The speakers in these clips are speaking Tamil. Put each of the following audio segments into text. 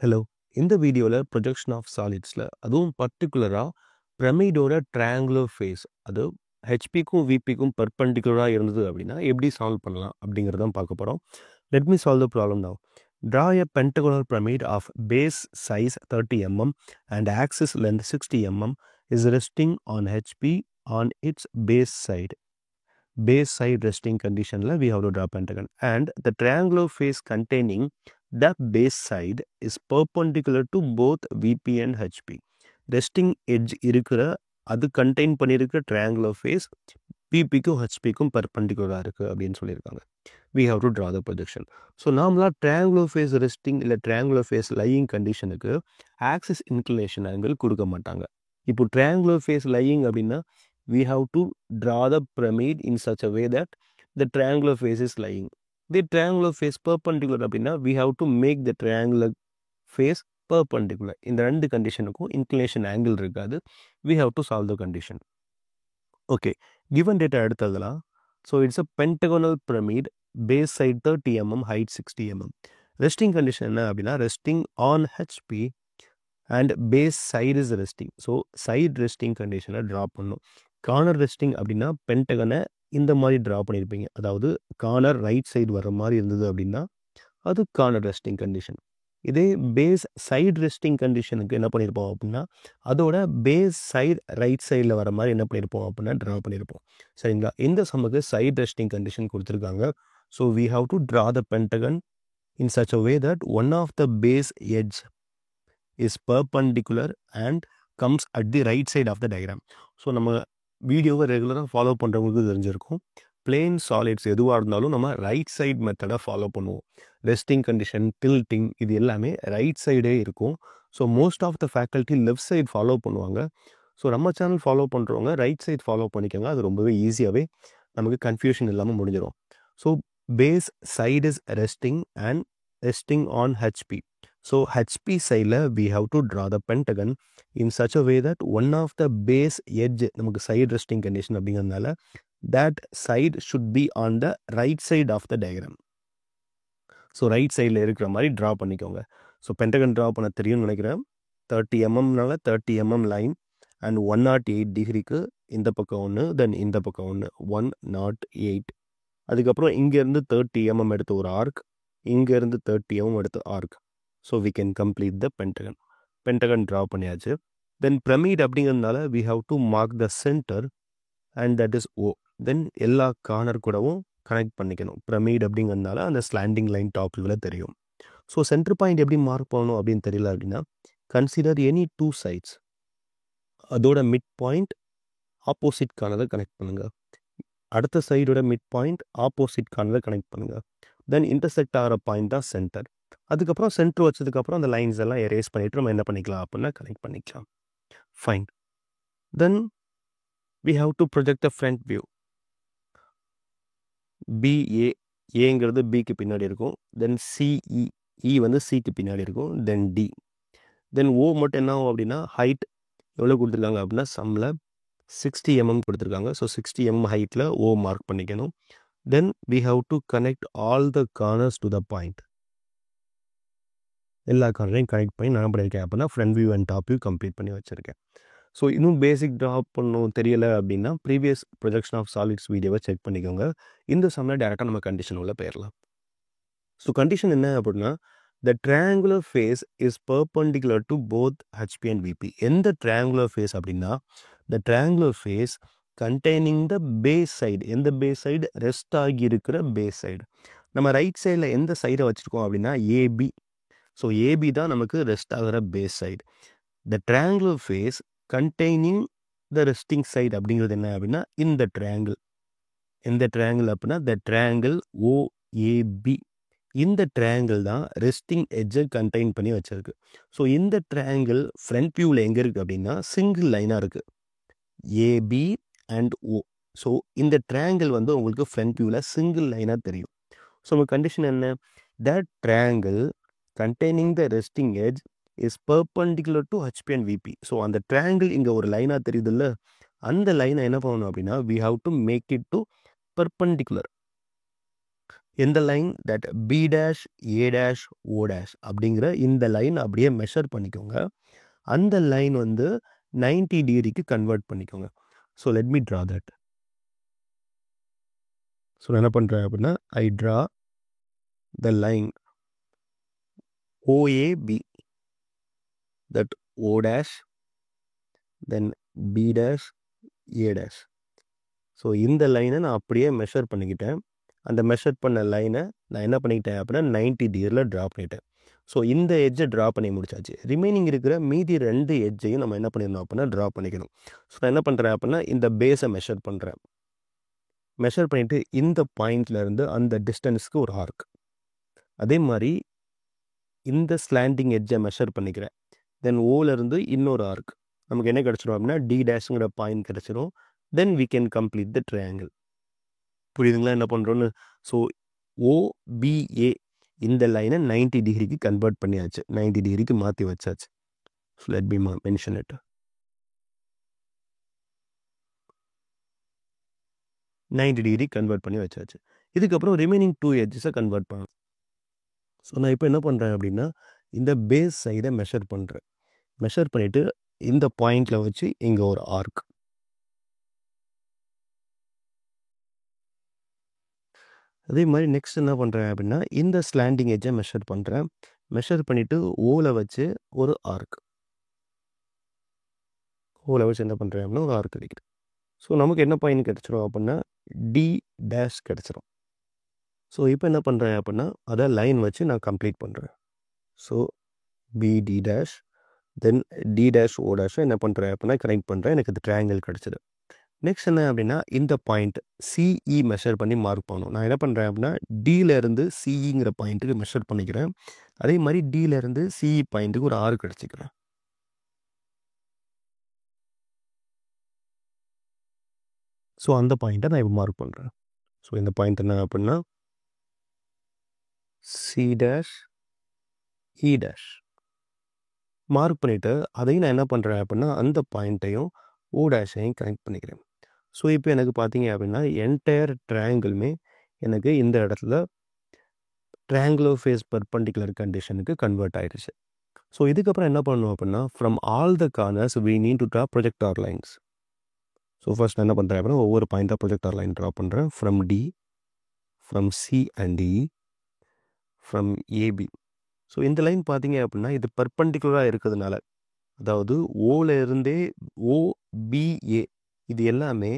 ஹலோ. இந்த வீடியோல ப்ரொஜெக்ஷன் ஆஃப் சாலிட்ஸ்ல அதுவும் பர்ட்டிகுலரா பிரமிடோட ட்ரையாங்குலர் ஃபேஸ் அது ஹெச்பிக்கும் விபிக்கும் பெர்பெண்டிகுலரா இருந்தது அப்படின்னா எப்படி சால்வ் பண்ணலாம் அப்படிங்கிறத பார்க்க போகிறோம். Let me solve the problem now. Draw a pentagonal pyramid of base size 30 mm and axis length 60 mm is resting on HP on its base side. Base side resting condition la we have to draw pentagon and the triangular face containing the base side is perpendicular to both VP and HP. Resting edge இருக்கிற அது கண்டெயின் பண்ணியிருக்கிற triangular face VPக்கும் HPக்கும் perpendicular இருக்கு அப்படின்னு சொல்லியிருக்காங்க. We have to draw the projection. So நார்மலாக triangular face resting இல்லை triangular face lying கண்டிஷனுக்கு axis inclination angle கொடுக்க மாட்டாங்க. இப்போ triangular face lying அப்படின்னா we have to draw the pyramid in such a way that the triangular face is lying. The triangular face perpendicular அப்படின்னா we have to make the triangular face perpendicular. இந்த ரெண்டு கண்டிஷனுக்கும் inclination angle இருக்காது. We have to solve the condition. Okay, given data எடுத்ததெல்லாம் so it's a pentagonal pyramid, base side 30 mm, height 60 mm. Resting condition என்ன அப்படின்னா resting on HP and base side is resting. So side resting condition draw பண்ணும். கார்னர் ரெஸ்டிங் அப்படின்னா பென்டகனை இந்த மாதிரி ட்ரா பண்ணியிருப்பீங்க. அதாவது கார்னர் ரைட் சைடு வர மாதிரி இருந்தது அப்படின்னா அது கார்னர் ரெஸ்டிங் கண்டிஷன். இதே பேஸ் சைடு ரெஸ்டிங் கண்டிஷனுக்கு என்ன பண்ணியிருப்போம் அப்படின்னா அதோட பேஸ் சைடு ரைட் சைடில் வர மாதிரி என்ன பண்ணியிருப்போம் அப்படின்னா ட்ரா பண்ணியிருப்போம். சரிங்களா? இந்த சமக்கு சைடு ரெஸ்டிங் கண்டிஷன் கொடுத்துருக்காங்க. So we have to draw the pentagon in such a way that one of the base edge is perpendicular and comes at the right side of the diagram. So நம்ம வீடியோவை ரெகுலராக ஃபாலோ பண்ணுறவங்களுக்கு தெரிஞ்சிருக்கும். பிளேன் சாலிட்ஸ் எதுவாக இருந்தாலும் நம்ம ரைட் சைட் மெத்தடை ஃபாலோ பண்ணுவோம். ரெஸ்டிங் கண்டிஷன், டில்ட்டிங் இது எல்லாமே ரைட் சைடே இருக்கும். So most of the faculty left side follow பண்ணுவாங்க. ஸோ நம்ம சேனல் ஃபாலோ பண்ணுறவங்க ரைட் சைட் ஃபாலோ பண்ணிக்கோங்க. அது ரொம்பவே ஈஸியாகவே நமக்கு கன்ஃபியூஷன் இல்லாமல் முடிஞ்சிடும். So base side is resting and resting on HP. So HP side we have to draw the pentagon in such a way that one of the base edge நமக்கு side resting condition அப்படிங்கிறதுனால that side should be on the right side of the diagram. So right sideல இருக்கிற மாதிரி draw பண்ணிக்கோங்க. So pentagon draw பண்ண தெரியும்னு நினைக்கிறேன். 30 mmனால 30 mm line and 108 டிகிரிக்கு இந்த பக்கம் ஒன்று, தென் இந்த பக்கம் ஒன்று 108. அதுக்கப்புறம் இங்கேருந்து 30 mm எடுத்து ஒரு ஆர்க், இங்கேருந்து 30 mm எடுத்து arc. So we can complete the pentagon. Pentagon draw பண்ணியாச்சு. Then pyramid அப்படிங்கிறதுனால we have to mark the center and that is O. Then எல்லா கார்னர் கூடவும் கனெக்ட் பண்ணிக்கணும். pyramid அப்படிங்கிறதுனால அந்த ஸ்லாண்டிங் லைன் டாப் வியூவில் தெரியும். ஸோ சென்டர் பாயிண்ட் எப்படி மார்க் பண்ணணும் அப்படின்னு தெரியல அப்படின்னா கன்சிடர் எனி டூ சைட்ஸ். அதோட மிட் பாயிண்ட் ஆப்போசிட் கார்னரை கனெக்ட் பண்ணுங்க. அடுத்த சைடோட மிட் பாயிண்ட் ஆப்போசிட் கார்னரை கனெக்ட் பண்ணுங்க. தென் இன்டர்செக்ட் ஆகிற பாயிண்ட் தான் சென்டர். அதுக்கப்புறம் சென்டர் வச்சதுக்கப்புறம் அந்த லைன்ஸ் எல்லாம் எரேஸ் பண்ணிவிட்டு நம்ம என்ன பண்ணிக்கலாம் அப்படின்னா கனெக்ட் பண்ணிக்கலாம். Fine. Then we have to project the front view. BA, ஏங்கிறது பிக்கு பின்னாடி இருக்கும். தென் சிஇ, இ வந்து சிக்கு பின்னாடி இருக்கும். தென் டி. தென் ஓ மட்டும் என்ன ஆகும் அப்படின்னா ஹைட் எவ்வளோ கொடுத்துருக்காங்க அப்படின்னா சம்மில் 60 mm கொடுத்துருக்காங்க. ஸோ 60 mm ஹைட்டில் ஓ மார்க் பண்ணிக்கணும். Then we have to connect all the corners to the point. எல்லா கார்னரையும் கனெக்ட் பண்ணி நான் பண்ணியிருக்கேன் அப்படின்னா front view and top view complete பண்ணி வச்சுருக்கேன். ஸோ இன்னும் பேசிக் ட்ரா பண்ணணும் தெரியலை அப்படின்னா ப்ரீவியஸ் ப்ரொஜெக்ஷன் ஆஃப் சாலிட்ஸ் வீடியோவை செக் பண்ணிக்கோங்க. இந்த சமயம் டேரெக்டாக நம்ம கண்டிஷன் உள்ள போயிடலாம். ஸோ கண்டிஷன் என்ன அப்படின்னா the triangular face is perpendicular to both HP and VP. எந்த ட்ரையாங்குலர் ஃபேஸ் அப்படின்னா the triangular face containing the base side. எந்த பேஸ் சைடு? ரெஸ்ட் ஆகி இருக்கிற பேஸ் சைடு. நம்ம ரைட் சைடில் எந்த சைடை வச்சுருக்கோம் அப்படின்னா ஏபி. ஸோ ஏபி தான் நமக்கு ரெஸ்ட் ஆகிற base side. The triangular face containing the resting side அப்படிங்கிறது என்ன அப்படின்னா இந்த ட்ரையாங்கிள். எந்த ட்ரையாங்கிள் அப்படின்னா த ட்ரையாங்கிள் ஓஏபி. இந்த ட்ரையாங்கிள் தான் ரெஸ்டிங் எட்ஜை கண்டெயின் பண்ணி வச்சிருக்கு. ஸோ இந்த ட்ரையாங்கிள் ஃப்ரண்ட் வியூவில் எங்கே இருக்குது அப்படின்னா சிங்கிள் லைனாக இருக்குது, ஏபி அண்ட் ஓ. ஸோ இந்த ட்ரையாங்கிள் வந்து உங்களுக்கு ஃப்ரண்ட் வியூவில் சிங்கிள் லைனாக தெரியும். ஸோ உங்கள் கண்டிஷன் என்ன? That triangle containing the resting edge is perpendicular to HP and VP. So அந்த ட்ரையாங்கிள் இங்கே ஒரு லைனாக தெரியுதுல்ல, அந்த லைனை என்ன பண்ணணும் அப்படின்னா we have to make it to perpendicular. எந்த line that B dash A dash O dash அப்படிங்கிற இந்த லைன் அப்படியே மெஷர் பண்ணிக்கோங்க. அந்த லைன் வந்து 90 டிகிரிக்கு கன்வெர்ட் பண்ணிக்கோங்க. So let me draw that. So நான் என்ன பண்ணுறேன் அப்படின்னா I draw the line OAB that O dash then B dash A dash. So இந்த லைனை நான் அப்படியே மெஷர் பண்ணிக்கிட்டேன். அந்த மெஷர் பண்ண லைனை நான் என்ன பண்ணிக்கிட்டேன் அப்படின்னா 90 டிகிரியில் ட்ரா பண்ணிட்டேன். ஸோ இந்த எட்ஜை ட்ரா பண்ணி முடிச்சாச்சு. ரிமைனிங் இருக்கிற மீதி 2 எட்ஜையும் நம்ம என்ன பண்ணிடணும் அப்படின்னா ட்ரா பண்ணிக்கணும். ஸோ நான் என்ன பண்ணுறேன் அப்படின்னா இந்த பேஸை மெஷர் பண்ணுறேன். மெஷர் பண்ணிவிட்டு இந்த பாயிண்ட்லேருந்து அந்த டிஸ்டன்ஸ்க்கு ஒரு ஆர்க். அதே மாதிரி இந்த ஸ்லாண்டிங் எட்ஜை மெஷர் பண்ணிக்கிறேன். தென் ஓலேருந்து இன்னொரு ஆர்க். நமக்கு என்ன கிடச்சிரும் அப்படின்னா டி டேஷுங்கிற பாயிண்ட் கிடச்சிரும். Then we can complete the triangle. புரியுதுங்களா என்ன பண்ணுறோன்னு? ஸோ ஓபிஏ இந்த லைனை 90 டிகிரிக்கு கன்வெர்ட் பண்ணியாச்சு. 90 டிகிரிக்கு மாற்றி வச்சாச்சு. So let me mention it. 90 degree convert பண்ணி வச்சாச்சு. இதுக்கப்புறம் ரிமைனிங் 2 எட்ஜஸை கன்வெர்ட் பண்ணணும். ஸோ நான் இப்போ என்ன பண்ணுறேன் அப்படின்னா இந்த பேஸ் சைடை மெஷர் பண்ணுறேன். மெஷர் பண்ணிவிட்டு இந்த பாயிண்டில் வச்சு இங்கே ஒரு ஆர்க். அதே மாதிரி நெக்ஸ்ட் என்ன பண்ணுறேன் அப்படின்னா இந்த ஸ்லாண்டிங் எட்ஜை மெஷர் பண்ணுறேன். மெஷர் பண்ணிவிட்டு ஓவில் வச்சு ஒரு ஆர்க். ஓவில் வச்சு என்ன பண்ணுறேன் அப்படின்னா ஒரு ஆர்க் கிடைக்குது. ஸோ நமக்கு என்ன பாயிண்ட் கிடச்சிரும் அப்படின்னா டி டேஷ் கிடச்சிரும். ஸோ இப்போ என்ன பண்ணுறேன் அப்படின்னா அதை லைன் வச்சு நான் கம்ப்ளீட் பண்ணுறேன். ஸோ பிடி டேஷ் தென் டி டேஷ் ஓ டேஷை என்ன பண்ணுறேன் அப்படின்னா கனெக்ட் பண்ணுறேன். எனக்கு இது ட்ரையாங்கிள் கிடச்சிது. நெக்ஸ்ட் என்ன அப்படின்னா இந்த பாயிண்ட் சிஇ மெஷர் பண்ணி மார்க் பண்ணணும். நான் என்ன பண்ணுறேன் அப்படின்னா டியிலேருந்து சிஇங்கிற பாயிண்ட்டுக்கு மெஷர் பண்ணிக்கிறேன். அதே மாதிரி டியிலேருந்து சிஇ பாயிண்ட்டுக்கு ஒரு ஆர்க் கிடச்சிக்கிறேன். ஸோ அந்த பாயிண்ட்டை நான் இப்போ மார்க் பண்ணுறேன். ஸோ இந்த பாயிண்ட் என்ன அப்படின்னா சி டேஷ் இ டேஷ் மார்க் பண்ணிவிட்டு அதையும் நான் என்ன பண்ணுறேன் அப்படின்னா அந்த பாயிண்ட்டையும் ஓ டேஷையும் கனெக்ட் பண்ணிக்கிறேன். ஸோ இப்போ எனக்கு பார்த்தீங்க அப்படின்னா என்டையர் ட்ரையாங்கிளுமே எனக்கு இந்த இடத்துல ட்ரையாங்குலர் ஃபேஸ் பெர்பெண்டிகுலர் கண்டிஷனுக்கு கன்வெர்ட் ஆயிடுச்சு. ஸோ இதுக்கப்புறம் என்ன பண்ணணும் அப்படின்னா from all the corners we need to draw projector lines. So first நான் என்ன பண்ணுறேன் அப்படின்னா ஒவ்வொரு பாயிண்ட்டாக ப்ரொஜெக்டார் லைன் ட்ரா பண்ணுறேன். From D, from C and E, from AB. So இந்த லைன் பார்த்தீங்க அப்படின்னா இது பெர்பெண்டிகுலராக இருக்கிறதுனால, அதாவது ஓலேருந்தே ஓபிஏ இது எல்லாமே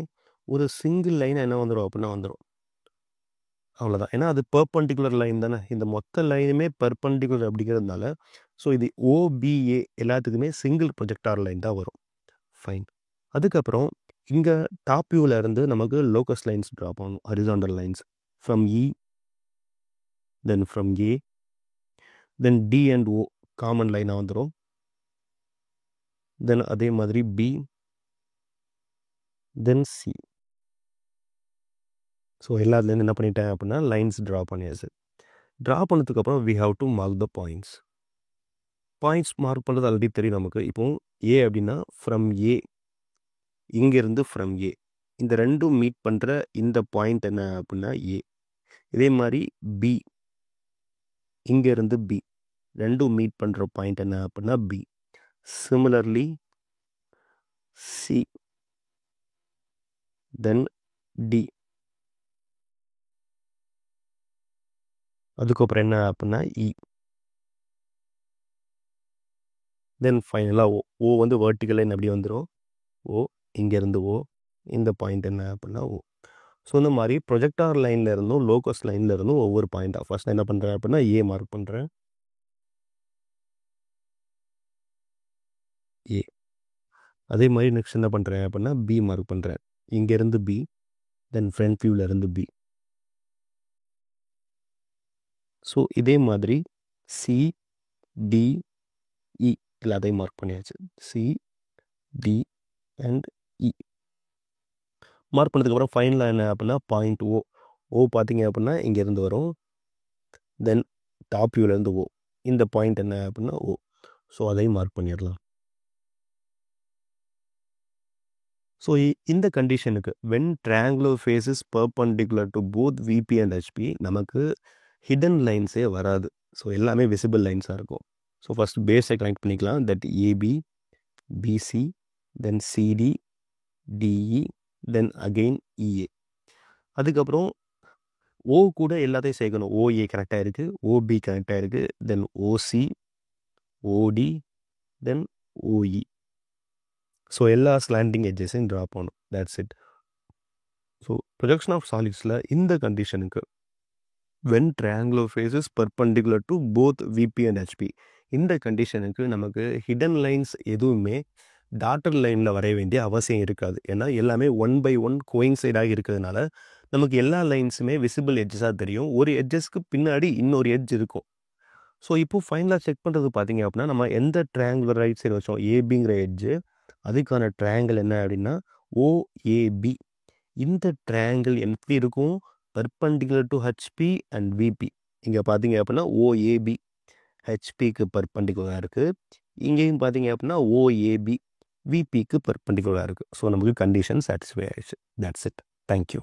ஒரு சிங்கிள் லைன் என்ன வந்துடும் அப்படின்னா வந்துடும். அவ்வளோதான். ஏன்னா அது பெர்பெண்டிகுலர் லைன் தானே. இந்த மொத்த லைனுமே பெர்பெண்டிகுலர் அப்படிங்கிறதுனால ஸோ இது ஓபிஏ எல்லாத்துக்குமே சிங்கிள் ப்ரொஜெக்டார் லைன் தான் வரும். ஃபைன். அதுக்கப்புறம் இங்கே டாப் வியூவில் இருந்து நமக்கு லோக்கஸ் லைன்ஸ் ட்ரா பண்ணணும். Horizontal lines from E, then from A, then D and O common லைனாக வந்துடும். தென் அதே மாதிரி பி, தென் சி. ஸோ எல்லாத்துலேருந்து என்ன பண்ணிட்டேன் அப்படின்னா லைன்ஸ் ட்ரா பண்ணியாச்சு. ட்ரா பண்ணதுக்கப்புறம் we have to mark the points. Points mark பண்ணுறது ஆல்ரெடி தெரியும் நமக்கு. இப்போ ஏ அப்படின்னா ஃப்ரம் ஏ, இங்கேருந்து ஃப்ரம் ஏ இந்த ரெண்டும் மீட் பண்ணுற இந்த பாயிண்ட் என்ன அப்படின்னா ஏ. இதே மாதிரி பி, இங்கேருந்து பி ரெண்டும் மீட் பண்ணுற பாயிண்ட் என்ன அப்படின்னா பி. சிமிலர்லி சி, தென் டி. அதுக்கப்புறம் என்ன அப்படின்னா இ. தென் ஃபைனலாக ஓ. ஓ வந்து வெர்டிக்கல் லைன் அப்படி வந்துடும். ஓ, இங்கேருந்து ஓ, இந்த பாயிண்ட் என்ன அப்படின்னா ஓ. ஸோ இந்த மாதிரி ப்ரொஜெக்டார் லைனில் இருந்தும் லோக்கஸ் லைனில் இருந்தும் ஒவ்வொரு பாயிண்ட்டாக ஃபர்ஸ்ட் என்ன பண்ணுறேன் அப்படின்னா ஏ மார்க் பண்ணுறேன். ஏ. அதே மாதிரி நெக்ஸ்ட் என்ன பண்ணுறேன் அப்படின்னா பி மார்க் பண்ணுறேன். இங்கேருந்து பி, தென் ஃப்ரண்ட் வியூவில் இருந்து பி. ஸோ இதே மாதிரி சி, டி, இ எல்லாத்தையும் மார்க் பண்ணியாச்சு. C, D and E mark பண்ணதுக்கப்புறம் ஃபைனலாக என்ன அப்படின்னா பாயிண்ட் ஓ. ஓ பார்த்தீங்க அப்படின்னா இங்கேருந்து வரும். தென் டாப் வியூலேருந்து ஓ. இந்த பாயிண்ட் என்ன அப்படின்னா ஓ. ஸோ அதையும் மார்க் பண்ணிடலாம். ஸோ இந்த கண்டிஷனுக்கு when triangular face is perpendicular to both VP and HP நமக்கு ஹிடன் லைன்ஸே வராது. ஸோ எல்லாமே விசிபிள் லைன்ஸாக இருக்கும். ஸோ ஃபஸ்ட் பேஸை கனெக்ட் பண்ணிக்கலாம். That AB, BC, then CD, DE, then again EA. அதுக்கப்புறம் ஓ கூட எல்லாத்தையும் சேர்க்கணும். ஓஏ கனெக்ட் ஆகிருக்கு, ஓபி கனெக்ட் ஆகிருக்கு, then OC, OD, then OE. So எல்லா ஸ்லாண்டிங் எட்ஜஸையும் ட்ரா பண்ணணும். That's it. So projection of சாலிட்ஸில் இந்த கண்டிஷனுக்கு when triangular face is perpendicular to both VP and HP, இந்த கண்டிஷனுக்கு நமக்கு ஹிடன் லைன்ஸ் எதுவுமே டாட்டர் லைனில் வரைய வேண்டிய அவசியம் இருக்காது. ஏன்னா எல்லாமே 1/1 கோயின்சைடாக இருக்கிறதுனால நமக்கு எல்லா லைன்ஸுமே விசிபிள் எட்ஜஸாக தெரியும். ஒரு எட்ஜஸ்க்கு பின்னாடி இன்னொரு எட்ஜ் இருக்கும். ஸோ இப்போது ஃபைனலாக செக் பண்ணுறது பார்த்தீங்க அப்படின்னா, நம்ம எந்த ட்ரையாங்குலர் ரைட் சைடு வச்சோம் ஏபிங்கிற எட்ஜு, அதுக்கான ட்ரையாங்கிள் என்ன அப்படின்னா ஓஏபி. இந்த ட்ரையாங்கிள் எப்படி இருக்கும்? Perpendicular to HP and VP. இங்கே பார்த்தீங்க அப்படின்னா ஓஏபி ஹெச்பிக்கு பெர்பெண்டிகுலராக இருக்குது. இங்கேயும் பார்த்தீங்க அப்படின்னா ஓஏபி விபிக்கு பெர்பெண்டிகுலராக இருக்குது. ஸோ நமக்கு கண்டிஷன் சாட்டிஸ்ஃபை ஆயிடுச்சு. That's it. தேங்க்யூ.